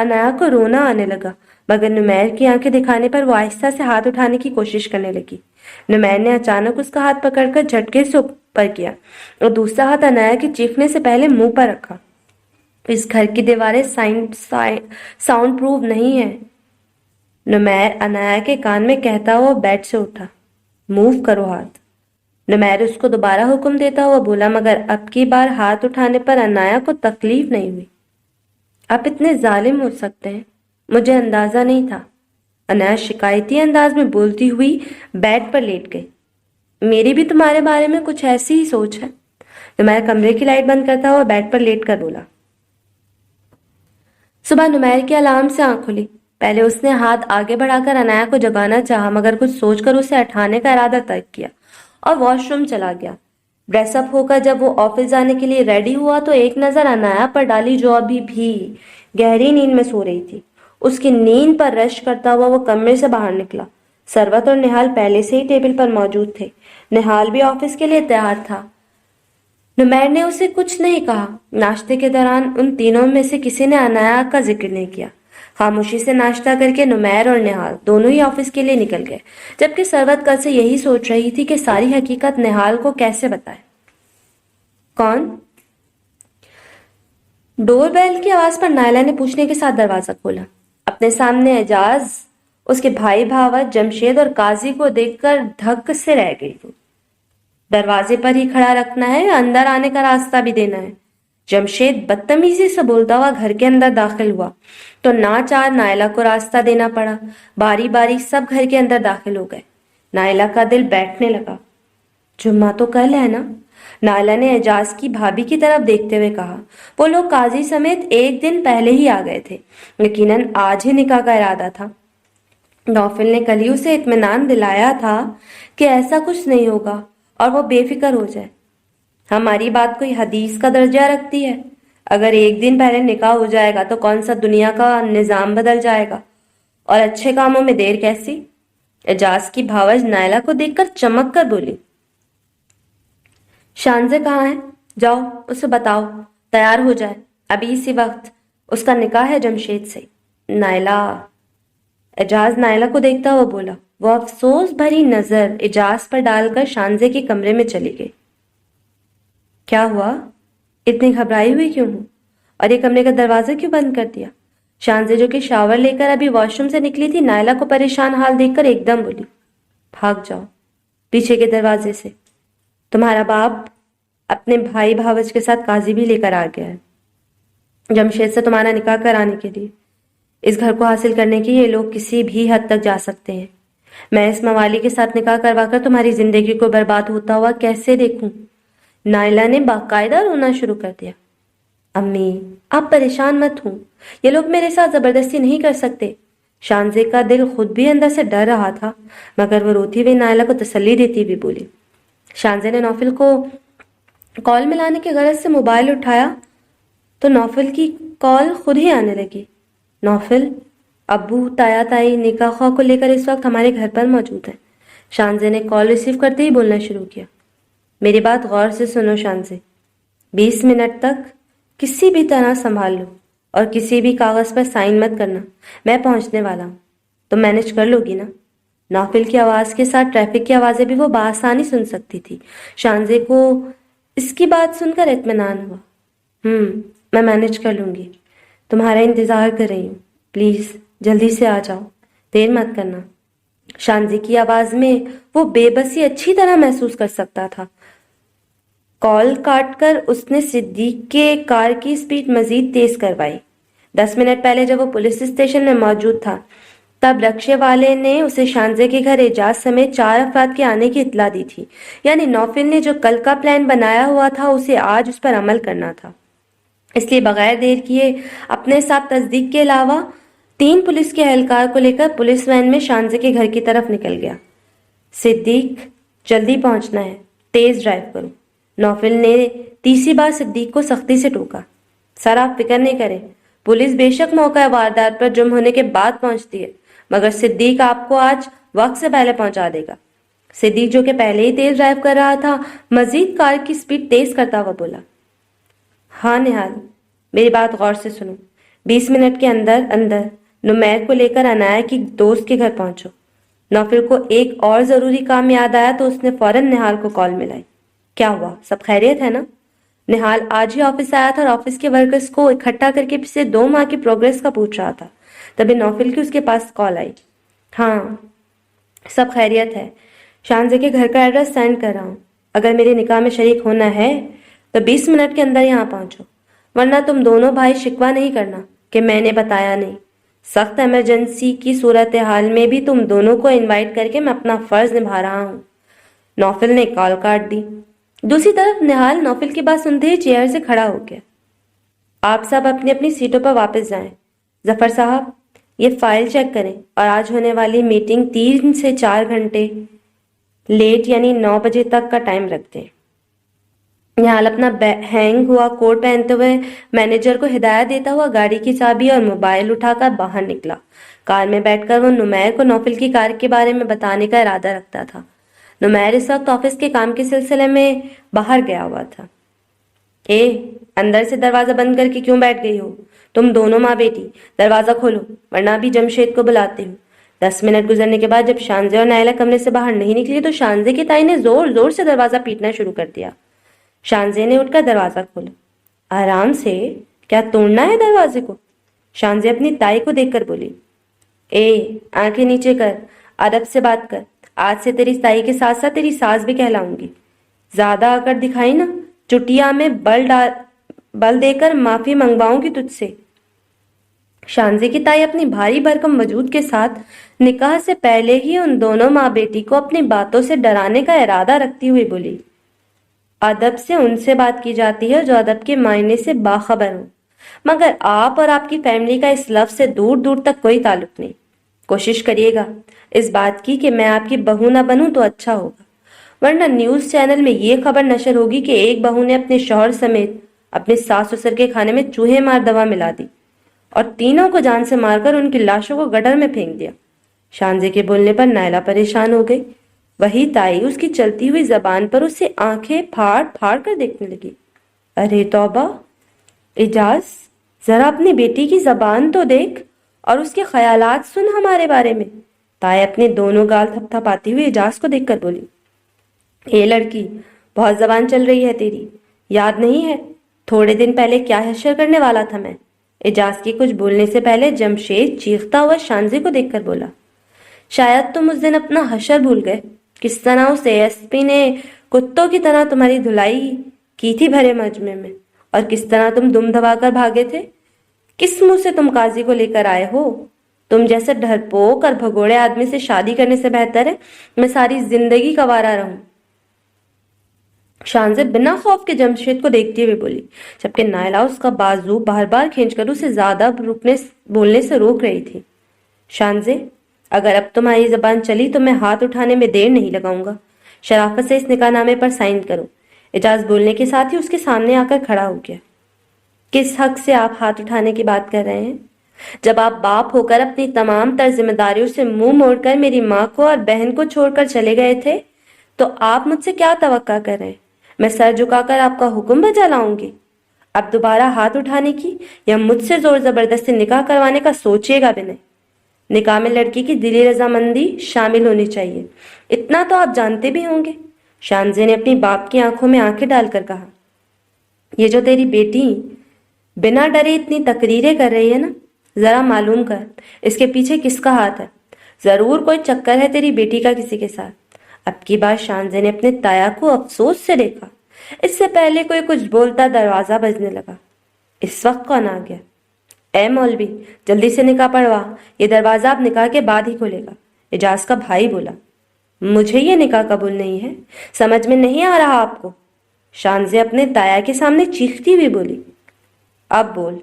انایا کو رونا آنے لگا، مگر نمیر کی آنکھیں دکھانے پر وہ آہستہ سے ہاتھ اٹھانے کی کوشش کرنے لگی۔ نمیر نے اچانک اس کا ہاتھ پکڑ کر جھٹکے سے اوپر کیا اور دوسرا ہاتھ انایا کے چیخنے سے پہلے منہ پر رکھا۔ اس گھر کی دیواریں ساؤنڈ پروف نہیں ہے، نمیر انایا کے کان میں کہتا ہوا بیڈ سے اٹھا۔ موو کرو ہاتھ، نمیر اس کو دوبارہ حکم دیتا ہوا بولا، مگر اب کی بار ہاتھ اٹھانے پر انایا کو تکلیف نہیں ہوئی۔ آپ اتنے ظالم ہو سکتے ہیں، مجھے اندازہ نہیں تھا، انایا شکایتی انداز میں بولتی ہوئی بیڈ پر لیٹ گئی۔ میری بھی تمہارے بارے میں کچھ ایسی ہی سوچ ہے، نمیر کمرے کی لائٹ بند کرتا ہوا بیڈ پر لیٹ کر بولا۔ صبح نمیر کی الارم سے آنکھ کھلی۔ پہلے اس نے ہاتھ آگے بڑھا کر انایا کو جگانا چاہا، مگر کچھ سوچ کر اسے اٹھانے کا ارادہ ترک کیا اور واش روم چلا گیا۔ ڈریس اپ ہو کر جب وہ آفس جانے کے لیے ریڈی ہوا تو ایک نظر انایا پر ڈالی جو ابھی بھی گہری نیند میں سو رہی تھی۔ اس کی نیند پر رش کرتا ہوا وہ کمرے سے باہر نکلا۔ ثروت اور نہال پہلے سے ہی ٹیبل پر موجود تھے۔ نہال بھی آفس کے لیے تیار تھا۔ نمیر نے اسے کچھ نہیں کہا۔ ناشتے کے دوران ان تینوں میں سے کسی نے انایا کا ذکر نہیں کیا۔ خاموشی سے ناشتہ کر کے نمیر اور نہال دونوں ہی آفس کے لیے نکل گئے، جبکہ ثروت کل سے یہی سوچ رہی تھی کہ ساری حقیقت نہال کو کیسے بتائے۔ کون؟ ڈور بیل کی آواز پر نائلہ نے پوچھنے کے ساتھ دروازہ کھولا۔ اپنے سامنے اعجاز، اس کے بھائی بھاوت جمشید اور قاضی کو دیکھ کر دھک سے رہ گئی۔ دروازے پر ہی کھڑا رکھنا ہے یا اندر آنے کا راستہ بھی دینا ہے؟ جمشید بدتمیزی سے بولتا ہوا گھر کے اندر داخل ہوا تو ناچار نائلہ کو راستہ دینا پڑا۔ باری باری سب گھر کے اندر داخل ہو گئے۔ نائلہ کا دل بیٹھنے لگا۔ جمعہ تو کل ہے نا؟ نائلہ نے اعجاز کی بھابھی کی طرف دیکھتے ہوئے کہا۔ وہ لوگ قاضی سمیت ایک دن پہلے ہی آ گئے تھے، یقیناً آج ہی نکاح کا ارادہ تھا۔ نوفل نے کل ہی اسے اطمینان دلایا تھا کہ ایسا کچھ نہیں ہوگا اور وہ بے فکر ہو جائے۔ ہماری بات کوئی حدیث کا درجہ رکھتی ہے؟ اگر ایک دن پہلے نکاح ہو جائے گا تو کون سا دنیا کا نظام بدل جائے گا، اور اچھے کاموں میں دیر کیسی؟ اعجاز کی بھاوج نائلہ کو دیکھ کر چمک کر بولی۔ شانزے کہاں ہے؟ جاؤ اسے بتاؤ تیار ہو جائے، ابھی اسی وقت، اس کا نکاح ہے جمشید سے۔ نائلہ، اعجاز نائلہ کو دیکھتا ہوا بولا۔ وہ افسوس بھری نظر اعجاز پر ڈال کر شانزے کے کمرے میں چلی گئی۔ کیا ہوا؟ اتنی گھبرائی ہوئی کیوں ہوں؟ اور یہ کمرے کا دروازہ کیوں بند کر دیا؟ شانزے جو کہ شاور لے کر ابھی واش روم سے نکلی تھی، نائلہ کو پریشان حال دیکھ کر ایک دم بولی۔ بھاگ جاؤ پیچھے کے دروازے سے، تمہارا باپ اپنے بھائی بھاوج کے ساتھ قاضی بھی لے کر آ گیا ہے جمشید سے تمہارا نکاح کرانے کے لیے۔ اس گھر کو حاصل کرنے کے یہ لوگ کسی بھی حد تک جا سکتے ہیں۔ میں اس موالی کے ساتھ نکاح کروا کر تمہاری زندگی کو برباد ہوتا ہوا کیسے دیکھوں؟ نائلہ نے باقاعدہ رونا شروع کر دیا۔ امی، آپ پریشان مت ہوں، یہ لوگ میرے ساتھ زبردستی نہیں کر سکتے۔ شانزے کا دل خود بھی اندر سے ڈر رہا تھا، مگر وہ روتی ہوئی نائلہ کو تسلی دیتی ہوئی بولی۔ شانزے نے نوفل کو کال ملانے کے غرض سے موبائل اٹھایا تو نوفل کی کال خود ہی آنے لگی۔ نوفل، ابو، تایا تائی نکاح خواہ کو لے کر اس وقت ہمارے گھر پر موجود ہیں۔ شانزے نے کال ریسیو کرتے ہی بولنا شروع کیا۔ میری بات غور سے سنو شانزے، 20 منٹ تک کسی بھی طرح سنبھال لو اور کسی بھی کاغذ پر سائن مت کرنا، میں پہنچنے والا ہوں، تم مینج کر لو گی نا؟ نوفل کی آواز کے ساتھ ٹریفک کی آوازیں بھی وہ بآسانی سن سکتی تھی۔ شانزے کو اس کی بات سن کر اطمینان ہوا۔ میں مینج کر لوں گی، تمہارا انتظار کر رہی ہوں، پلیز جلدی سے آ جاؤ، دیر مت کرنا۔ شانزے کی آواز میں وہ بے بسی اچھی طرح محسوس کر سکتا تھا۔ کال کاٹ کر اس نے صدیق کے کار کی سپیڈ مزید تیز کروائی۔ 10 منٹ پہلے جب وہ پولیس اسٹیشن میں موجود تھا تب رکشے والے نے اسے شانزے کے گھر اعجاز سمیت 4 افراد کے آنے کی اطلاع دی تھی، یعنی نوفل نے جو کل کا پلان بنایا ہوا تھا اسے آج اس پر عمل کرنا تھا۔ اس لیے بغیر دیر کیے اپنے ساتھ تصدیق کے علاوہ 3 پولیس کے اہلکار کو لے کر پولیس وین میں شانزے کے گھر کی طرف نکل گیا۔ صدیق، جلدی پہنچنا ہے، تیز ڈرائیو کرو۔ نوفل نے تیسری بار صدیق کو سختی سے ٹوکا۔ سر آپ فکر نہیں کریں، پولیس بے شک موقع واردات پر جرم ہونے کے بعد پہنچتی ہے، مگر صدیق آپ کو آج وقت سے پہلے پہنچا دے گا۔ صدیق جو کہ پہلے ہی تیز ڈرائیو کر رہا تھا مزید کار کی سپیڈ تیز کرتا ہوا بولا۔ ہاں نہال، میری بات غور سے سنو، 20 منٹ کے اندر اندر نمیر کو لے کر عنایا کی دوست کے گھر پہنچو۔ نوفل کو ایک اور ضروری کام یاد آیا تو اس نے فوراً نہال کو کال ملائی۔ کیا ہوا؟ سب خیریت ہے نا؟ نہال آج ہی آفس آیا تھا اور آفس کے ورکرز کو اکٹھا کر کے پچھلے 2 ماہ کی پروگرس کا پوچھ رہا تھا۔ تبھی نوفل کی اس کے پاس کال آئی۔ ہاں سب خیریت ہے، شانزے کے گھر کا ایڈریس سینڈ کر رہا ہوں۔ اگر میرے نکاح میں شریک ہونا ہے تو 20 منٹ کے اندر یہاں پہنچو، ورنہ تم دونوں بھائی شکوہ نہیں کرنا کہ میں نے بتایا نہیں۔ سخت ایمرجنسی کی صورتحال میں بھی تم دونوں کو انوائٹ کر کے میں اپنا فرض نبھا رہا ہوں۔ نوفل نے کال کاٹ دی۔ دوسری طرف نہال نوفل کی بات سنتے ہی چیئر سے کھڑا ہو گیا۔ آپ سب اپنی اپنی سیٹوں پر واپس جائیں۔ ظفر صاحب یہ فائل چیک کریں اور آج ہونے والی میٹنگ 3 سے 4 گھنٹے لیٹ یعنی 9 بجے تک کا ٹائم رکھ دیں۔ نہال اپنا ہینگ ہوا کوٹ پہنتے ہوئے مینیجر کو ہدایت دیتا ہوا گاڑی کی چابی اور موبائل اٹھا کر باہر نکلا۔ کار میں بیٹھ کر وہ نمیر کو نوفل کی کار کے بارے میں بتانے کا ارادہ رکھتا تھا۔ نمیر اس وقت آفس کے کام کے سلسلے میں باہر گیا ہوا تھا۔ اندر سے دروازہ بند کر کے کیوں بیٹھ گئی ہو؟ تم دونوں ماں بیٹی دروازہ کھولو ورنہ بھی جمشید کو بلاتے ہوں۔ 10 منٹ گزرنے کے بعد جب شانزے اور نائلہ کمرے سے باہر نہیں نکلی تو شانزے کی تائی نے زور زور سے دروازہ پیٹنا شروع کر دیا۔ شانزے نے اٹھ کر دروازہ کھولا۔ آرام سے، کیا توڑنا ہے دروازے کو؟ شانزے اپنی تائی کو دیکھ کر بولی۔ آنکھیں نیچے کر، ادب سے بات کر، آج سے تیری تائی کے ساتھ ساتھ تیری ساس بھی کہلاؤں گی۔ زیادہ اکڑ دکھائی نا، چٹیا میں بل دے کر معافی منگواؤں گی تجھ سے۔ شانزے کی تائی اپنی بھاری بھرکم وجود کے ساتھ نکاح سے پہلے ہی ان دونوں ماں بیٹی کو اپنی باتوں سے ڈرانے کا ارادہ رکھتی ہوئی بولی۔ ادب سے ان سے بات کی جاتی ہے جو ادب کے معنی سے باخبر ہوں، مگر آپ اور آپ کی فیملی کا اس لفظ سے دور دور تک کوئی تعلق نہیں۔ کوشش کریے گا اس بات کی کہ میں آپ کی بہو نہ بنوں تو اچھا ہوگا، ورنہ نیوز چینل میں یہ خبر نشر ہوگی کہ ایک بہو نے اپنے شوہر سمیت اپنے ساس سسر کے کھانے میں چوہے مار دوا ملا دی اور تینوں کو جان سے مار کر ان کی لاشوں کو گٹر میں پھینک دیا۔ شانزے کے بولنے پر نائلہ پریشان ہو گئی۔ وہی تائی اس کی چلتی ہوئی زبان پر اسے آنکھیں پھاڑ پھاڑ کر دیکھنے لگی۔ ارے توبہ! اعجاز ذرا اپنی بیٹی کی زبان تو دیکھ اور اس کے خیالات سن ہمارے بارے میں۔ تائی اپنے دونوں گال تھپ تھپاتی ہوئی اعجاز کو دیکھ کر بولی۔ لڑکی بہت زبان چل رہی ہے تیری، یاد نہیں ہے تھوڑے دن پہلے کیا حشر کرنے والا تھا میں؟ اعجاز کی کچھ بولنے سے پہلے جمشید چیختا ہوا شانزے کو دیکھ کر بولا۔ شاید تم اس دن اپنا حشر بھول گئے، کس طرح اس ASP نے کتوں کی طرح تمہاری دھلائی کی تھی بھرے مجمع میں، اور کس طرح تم دم دبا کر بھاگے تھے۔ کس منہ سے تم قاضی کو لے کر آئے ہو؟ تم جیسے ڈرپوک اور بھگوڑے آدمی سے شادی کرنے سے بہتر ہے میں ساری زندگی کنوارا رہوں۔ شانزے بنا خوف کے جمشید کو دیکھتے ہوئے بولی، جبکہ نائلہ اس کا بازو بار بار کھینچ کر اسے زیادہ بولنے سے روک رہی تھی۔ شانزے اگر اب تمہاری زبان چلی تو میں ہاتھ اٹھانے میں دیر نہیں لگاؤں گا۔ شرافت سے اس نکاح نامے پر سائن کرو۔ اعجاز بولنے کے ساتھ ہی اس کے سامنے آ کر کھڑا ہو گیا۔ کس حق سے آپ ہاتھ اٹھانے کی بات کر رہے ہیں؟ جب آپ باپ ہو کر اپنی تمام تر ذمہ داریوں سے منہ موڑ کر میری ماں کو اور بہن کو چھوڑ کر چلے گئے تھے تو آپ مجھ سے کیا توقع کر رہے ہیں؟ میں سر جھکا کر آپ کا حکم بجا لاؤں گی؟ اب دوبارہ ہاتھ اٹھانے کی یا مجھ سے زور زبردستی نکاح کروانے کا سوچیے گا بھی نہیں۔ نکاح میں لڑکی کی دلی رضامندی شامل ہونی چاہیے، اتنا تو آپ جانتے بھی ہوں گے۔ شانزے نے اپنی باپ کی آنکھوں میں آنکھیں ڈال کر کہا۔ یہ جو تیری بیٹی بنا ڈرے اتنی تقریریں کر رہی ہے نا، ذرا معلوم کر اس کے پیچھے کس کا ہاتھ ہے۔ ضرور کوئی چکر ہے تیری بیٹی کا کسی کے ساتھ۔ اب کی بار شانزے نے اپنے تایا کو افسوس سے دیکھا۔ اس سے پہلے کوئی کچھ بولتا دروازہ بجنے لگا۔ اس وقت کون آ گیا؟ اے مولوی جلدی سے نکاح پڑھوا، یہ دروازہ اب نکاح کے بعد ہی کھلے گا۔ اعجاز کا بھائی بولا۔ مجھے یہ نکاح قبول نہیں ہے، سمجھ میں نہیں آ رہا آپ کو؟ شانزے اپنے تایا کے سامنے چیختی ہوئی بولی۔ اب بول،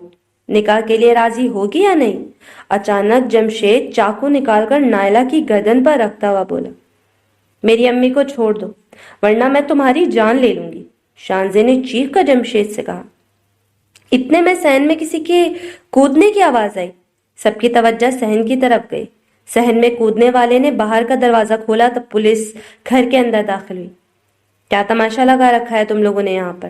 نکاح کے لیے راضی ہوگی یا نہیں؟ اچانک جمشید چاقو نکال کر نائلہ کی گردن پر رکھتا ہوا بولا۔ میری امی کو چھوڑ دو ورنہ میں تمہاری جان لے لوں گی، شانزے نے چیخ کر جمشید سے کہا۔ اتنے میں صحن میں کسی کے کودنے کی آواز آئی۔ سب کی توجہ صحن کی طرف گئی۔ صحن میں کودنے والے نے باہر کا دروازہ کھولا تو پولیس گھر کے اندر داخل ہوئی۔ کیا تماشا لگا رکھا ہے تم لوگوں نے یہاں پر؟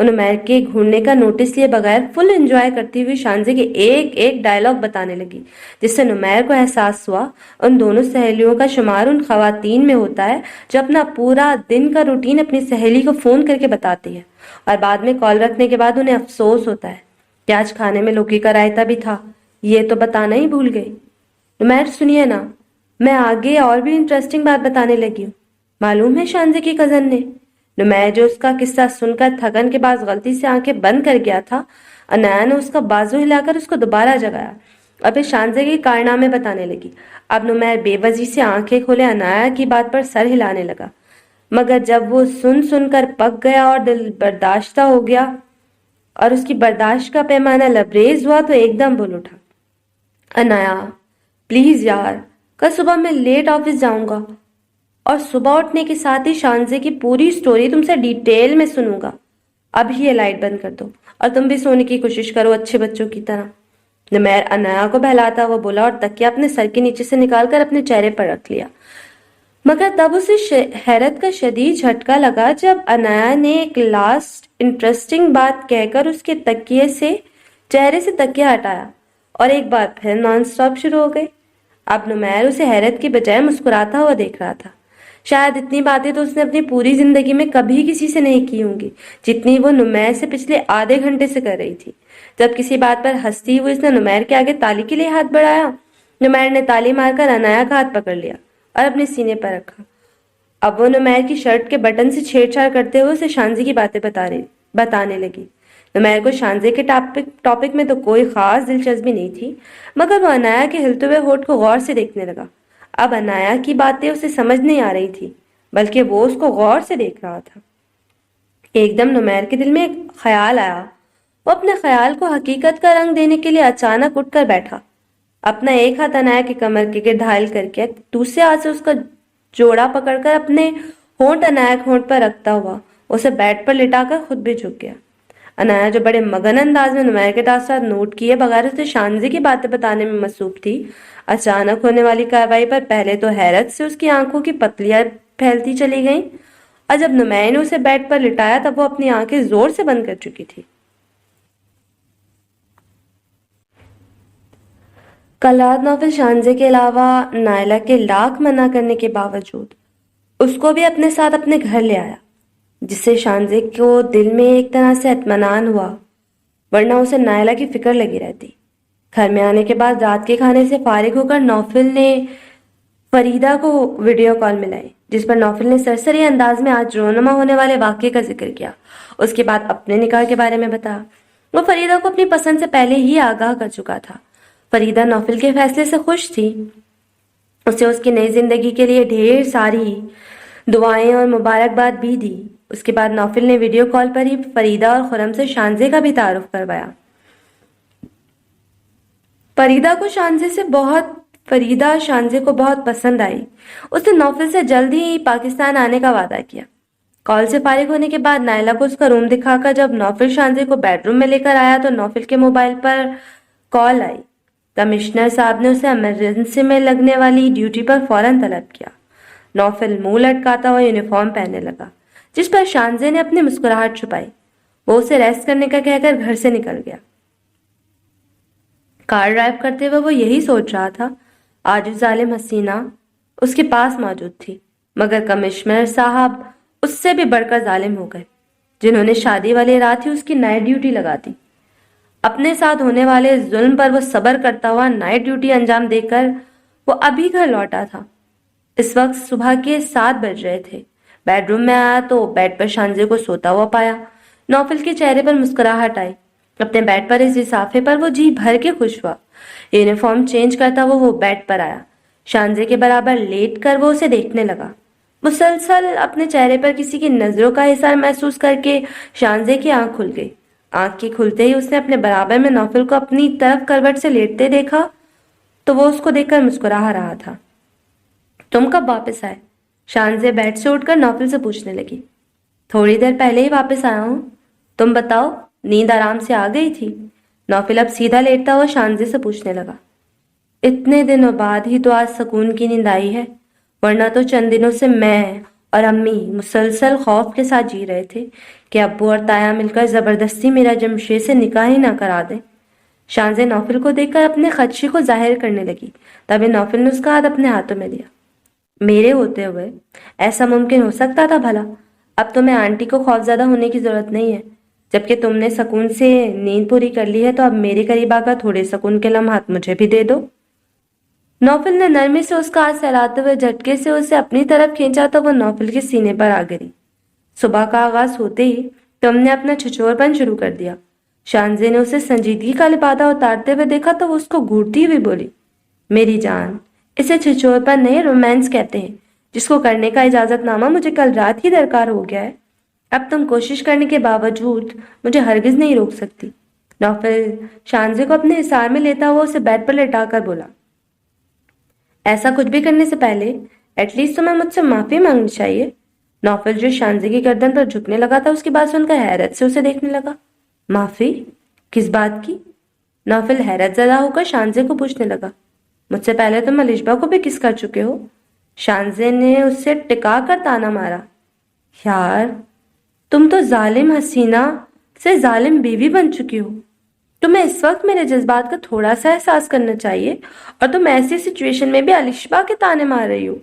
وہ نمیر کے گھورنے کا نوٹس لیے بغیر فل انجوائے کرتی ہوئی شانزے کے ایک ایک ڈائلاگ بتانے لگی، جس سے نمیر کو احساس ہوا ان دونوں سہیلیوں کا شمار ان خواتین میں ہوتا ہے جو اپنا پورا دن کا روٹین اپنی سہیلی کو فون کر کے بتاتی ہے، اور بعد میں کال رکھنے کے بعد انہیں افسوس ہوتا ہے کہ آج کھانے میں لوکی کا رائتا بھی تھا، یہ تو بتانا ہی بھول گئی۔ نمیر سنیے نا، میں آگے اور بھی انٹرسٹنگ بات بتانے لگی ہوں۔ معلوم ہے شانزے کی کزن نے، نمیر جو اس کا قصہ سن کر تھکن کے بعد غلطی سے آنکھیں بند کر گیا تھا، انایا نے اس کا بازو ہلا کر اس کو دوبارہ جگایا اور پھر شانزے کے کارنامے بتانے لگی۔ اب نمیر بے وجہ سے آنکھیں کھولے انایا کی بات پر سر ہلانے لگا، مگر جب وہ سن کر پک گیا اور دل برداشتہ ہو گیا اور اس کی برداشت کا پیمانہ لبریز ہوا تو ایک دم بول اٹھا، انایا پلیز یار، کل صبح میں لیٹ آفس جاؤں گا اور صبح اٹھنے کے ساتھ ہی شانزے کی پوری سٹوری تم سے ڈیٹیل میں سنوں گا۔ اب ہی یہ لائٹ بند کر دو اور تم بھی سونے کی کوشش کرو اچھے بچوں کی طرح۔ نمیر انایا کو بہلاتا ہوا بولا اور تکیہ اپنے سر کے نیچے سے نکال کر اپنے چہرے پر رکھ لیا، مگر تب اسے حیرت کا شدید جھٹکا لگا جب انایا نے ایک لاسٹ انٹرسٹنگ بات کہہ کر اس کے چہرے سے تکیہ ہٹایا اور ایک بار پھر نان سٹاپ شروع ہو گئی۔ اب نمیر اسے حیرت کی بجائے مسکراتا ہوا دیکھ رہا تھا۔ شاید اتنی باتیں تو اس نے اپنی پوری زندگی میں کبھی کسی سے نہیں کی ہوں گی جتنی وہ نمیر سے پچھلے آدھے گھنٹے سے کر رہی تھی۔ جب کسی بات پر ہنستی ہوئی اس نے نمیر کے آگے تالی کے لیے ہاتھ بڑھایا، نمیر نے تالی مار کر انایا کا ہاتھ پکڑ لیا اور اپنے سینے پر رکھا۔ اب وہ نمیر کی شرٹ کے بٹن سے چھیڑ چھاڑ کرتے ہوئے اسے شانزے کی باتیں بتانے لگی۔ نمیر کو شانزے کے ٹاپک میں تو کوئی خاص دلچسپی نہیں تھی، مگر وہ انایا کے ہلتے ہوئے ہونٹ کو غور سے دیکھنے لگا۔ اب انایا کی باتیں اسے سمجھ نہیں آ رہی تھی، بلکہ وہ اس کو غور سے دیکھ رہا تھا۔ ایک دم نمیر کے دل میں ایک خیال آیا۔ وہ اپنے خیال کو حقیقت کا رنگ دینے کے لیے اچانک اٹھ کر بیٹھا، اپنا ایک ہاتھ انایا کے کمر کے گرد حائل کر کے دوسرے ہاتھ سے اس کا جوڑا پکڑ کر اپنے ہونٹ انایا کے ہونٹ پر رکھتا ہوا اسے بیڈ پر لٹا کر خود بھی جھک گیا۔ انایا جو بڑے مگن انداز میں نمیر کے تاثرات نوٹ کیے بغیر اسے شانزے کی باتیں بتانے میں مصروف تھی، اچانک ہونے والی کارروائی پر پہلے تو حیرت سے اس کی آنکھوں کی پتلیاں پھیلتی چلی گئیں، اور جب نمیر نے اسے بیڈ پر لٹایا تب وہ اپنی آنکھیں زور سے بند کر چکی تھی۔ کل رات نوفل شانزے کے علاوہ نائلہ کے لاکھ منع کرنے کے باوجود اس کو بھی اپنے ساتھ اپنے گھر لے آیا، جس سے شانزے کو دل میں ایک طرح سے اطمینان ہوا، ورنہ اسے نائلہ کی فکر لگی رہتی۔ گھر میں آنے کے بعد رات کے کھانے سے فارغ ہو کر نوفل نے فریدہ کو ویڈیو کال ملائی، جس پر نوفل نے سرسری انداز میں آج رونما ہونے والے واقعے کا ذکر کیا۔ اس کے بعد اپنے نکاح کے بارے میں بتایا۔ وہ فریدہ کو اپنی پسند سے پہلے ہی آگاہ کر چکا تھا۔ فریدہ نوفل کے فیصلے سے خوش تھی، اسے اس کی نئی زندگی کے لیے ڈھیر ساری دعائیں اور مبارکباد بھی دی۔ اس کے بعد نوفل نے ویڈیو کال پر ہی فریدہ اور خرم سے شانزے کا بھی تعارف کروایا۔ فریدہ شانزے کو بہت پسند آئی۔ اس نے نوفل سے جلد ہی پاکستان آنے کا وعدہ کیا۔ کال سے فارغ ہونے کے بعد نائلہ کو اس کا روم دکھا کر جب نوفل شانزے کو بیڈ روم میں لے کر آیا تو نوفل کے موبائل پر کال آئی۔ کمشنر صاحب نے اسے ایمرجنسی میں لگنے والی ڈیوٹی پر فوراً طلب کیا۔ نوفل منہ لٹکاتا ہوا یونیفارم پہننے لگا، جس پر شانزے نے اپنی مسکراہٹ چھپائی۔ وہ اسے ریسٹ کرنے کا کہہ کر گھر سے نکل گیا۔ کار ڈرائیو کرتے ہوئے وہ یہی سوچ رہا تھا، آج اس ظالم حسینہ اس کے پاس موجود تھی، مگر کمشنر صاحب اس سے بھی بڑھ کر ظالم ہو گئے، جنہوں نے شادی والی رات ہی اس کی نائٹ ڈیوٹی لگا دی۔ اپنے ساتھ ہونے والے ظلم پر وہ صبر کرتا ہوا نائٹ ڈیوٹی انجام دے کر وہ ابھی گھر لوٹا تھا۔ اس وقت صبح کے 7 بج رہے تھے۔ بیڈ روم میں آیا تو بیڈ پر شانزے کو سوتا ہوا پایا۔ نوفل کے چہرے پر مسکراہٹ آئی۔ اپنے بیڈ پر اس لفافے پر وہ جی بھر کے خوش ہوا۔ یونیفارم چینج کرتا ہوا وہ بیڈ پر آیا۔ شانزے کے برابر لیٹ کر وہ اسے دیکھنے لگا۔ مسلسل اپنے چہرے پر کسی کی نظروں کا احساس محسوس کر کے شانزے کی آنکھ کھل گئی۔ آنکھ کے کھلتے ہی اس نے اپنے برابر میں نوفل کو اپنی طرف کروٹ سے لیٹتے دیکھا تو وہ اس کو دیکھ کر مسکرا رہا تھا۔ تم کب واپس آئے؟ شانزے بیڈ سے اٹھ کر نوفل سے پوچھنے لگی۔ تھوڑی دیر پہلے ہی واپس آیا ہوں۔ تم بتاؤ، نیند آرام سے آ گئی تھی؟ نوفل اب سیدھا لیٹتا ہوا شانزے سے پوچھنے لگا۔ اتنے دنوں بعد ہی تو آج سکون کی نیند آئی ہے، ورنہ تو چند دنوں سے میں اور امی مسلسل خوف کے ساتھ جی رہے تھے کہ ابو اور تایا مل کر زبردستی میرا جمشید سے نکاح ہی نہ کرا دیں۔ شانزیں نوفل کو دیکھ کر اپنے خدشے کو ظاہر کرنے لگی، تبھی نوفل نے اس کا ہاتھ اپنے ہاتھوں میں لیا۔ میرے ہوتے ہوئے ایسا ممکن ہو سکتا تھا بھلا؟ اب تمہیں آنٹی کو خوفزدہ ہونے کی ضرورت نہیں ہے، جبکہ تم نے سکون سے نیند پوری کر لی ہے، تو اب میرے قریب آ کر تھوڑے سکون کے لمحات مجھے بھی دے دو۔ نوفل نے نرمی سے اس کا ہاتھ سہلاتے ہوئے جھٹکے سے اسے اپنی طرف کھینچا تو وہ نوفل کے سینے پر آ گری۔ صبح کا آغاز ہوتے ہی تم نے اپنا چھچور پن شروع کر دیا۔ شانزے نے اسے سنجیدگی کا لبادہ اتارتے ہوئے دیکھا تو وہ اس کو گھورتی ہوئی بولی، میری جان، اسے چھچور پن نہیں، رومانس کہتے ہیں، جس کو کرنے کا اجازت نامہ مجھے کل رات ہی درکار ہو گیا ہے۔ اب تم کوشش کرنے کے باوجود مجھے ہرگز نہیں روک سکتی۔ نوفل شانزے کو اپنے حصار میں لیتا ہوا اسے بیڈ پر لٹا کر بولا، ایسا کچھ بھی کرنے سے پہلے ایٹ لیسٹ تمہیں مجھ سے معافی مانگنی چاہیے۔ نوفل جو شانزے کی گردن پر جھکنے لگا تھا اس کی بات سن کر حیرت سے اسے دیکھنے لگا۔ معافی؟ کس بات کی؟ نوفل حیرت زدہ ہو کر شانزے کو پوچھنے لگا۔ مجھ سے پہلے تم الشبا کو بھی کس کر چکے ہو؟ شانزے نے اس سے ٹکا کر تانا مارا۔ یار، تم تو ظالم حسینہ سے ظالم بیوی بن چکی ہو۔ تمہیں اس وقت میرے جذبات کا تھوڑا سا احساس کرنا چاہیے، اور تم ایسی سچویشن میں بھی الشبا کے تانے مار رہی ہو۔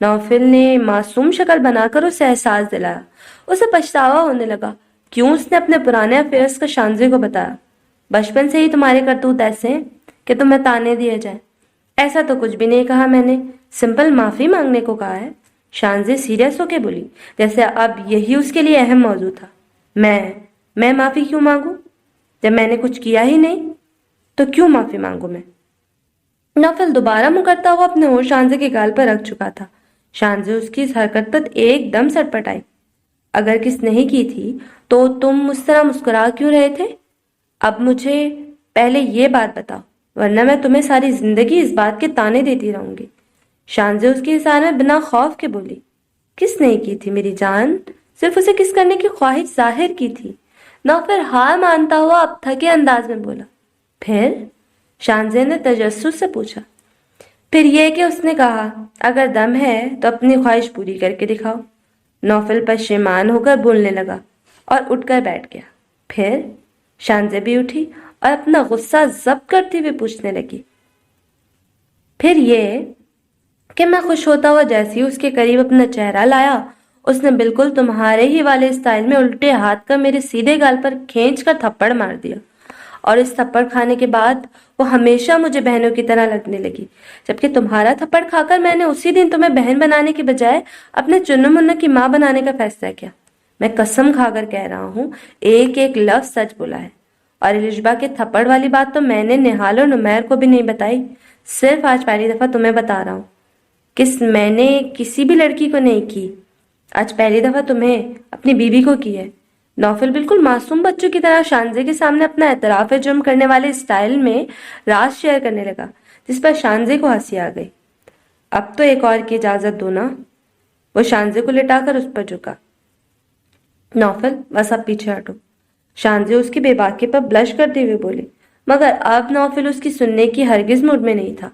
نوفل نے معصوم شکل بنا کر اسے احساس دلایا۔ اسے پچھتاوا ہونے لگا کیوں اس نے اپنے پرانے افیئرز کا شانزے کو بتایا۔ بچپن سے ہی تمہارے کرتوت ایسے ہیں کہ تمہیں تانے دیے جائیں۔ ایسا تو کچھ بھی نہیں کہا میں نے، سمپل معافی مانگنے کو کہا ہے۔ شانزے سیریس ہو کے بولی، جیسے اب یہی اس کے لیے اہم موضوع تھا۔ میں معافی کیوں مانگوں؟ جب میں نے کچھ کیا ہی نہیں تو کیوں معافی مانگوں میں؟ نوفل دوبارہ منہ کرتا ہوا اپنے ہونٹ شانزے کے گال پر رکھ چکا تھا۔ شانزے اس کی اس حرکت پر ایک دم سٹ آئی۔ اگر کس نہیں کی تھی تو تم اس طرح مسکرا کیوں رہے تھے؟ اب مجھے پہلے یہ بات بتاؤ، ورنہ میں تمہیں ساری زندگی اس بات کے تانے دیتی رہوں گی۔ شانزے اس کی حصار میں بنا خوف کے بولی، کس نہیں کی تھی میری جان؟ صرف اسے کس کرنے کی خواہش ظاہر کی تھی۔ نوفل ہار مانتا ہوا اب تھکے انداز میں بولا۔ پھر؟ شانزے نے تجسس سے پوچھا۔ پھر یہ کہ اس نے کہا، اگر دم ہے تو اپنی خواہش پوری کر کے دکھاؤ۔ نوفل پشیمان ہو کر بولنے لگا اور اٹھ کر بیٹھ گیا۔ پھر؟ شانزے بھی اٹھی اور اپنا غصہ ضبط کرتے ہوئے پوچھنے لگی۔ پھر یہ کہ میں خوش ہوتا ہوا جیسے ہی اس کے قریب اپنا چہرہ لایا، اس نے بالکل تمہارے ہی والے اسٹائل میں الٹے ہاتھ کا میرے سیدھے گال پر کھینچ کر تھپڑ مار دیا، اور اس تھپڑ کھانے کے بعد وہ ہمیشہ مجھے بہنوں کی طرح لگنے لگی، جبکہ تمہارا تھپڑ کھا کر میں نے اسی دن تمہیں بہن بنانے کی بجائے اپنے چنو منو کی ماں بنانے کا فیصلہ کیا۔ میں قسم کھا کر کہہ رہا ہوں، ایک ایک لفظ سچ بولا ہے۔ اور الشبا کے تھپڑ والی بات تو میں نے نہال اور نمیر کو بھی نہیں بتائی، صرف آج پہلی دفعہ تمہیں بتا رہا ہوں۔ میں نے کسی بھی لڑکی کو نہیں کی، آج پہلی دفعہ تمہیں اپنی بیوی کو کی ہے۔ نوفل بالکل معصوم بچوں کی طرح شانزے کے سامنے اپنا اعتراف جرم کرنے والے اسٹائل میں راز شیئر کرنے لگا، جس پر شانزے کو ہنسی آ گئی۔ اب تو ایک اور کی اجازت دو نا۔ وہ شانزے کو لٹا کر اس پر جھکا۔ نوفل، بس اب پیچھے ہٹو۔ شانزے اس کی بے باکی پر بلش کرتے ہوئے بولے، مگر اب نوفل اس کی سننے کی ہرگز موڈ میں نہیں تھا۔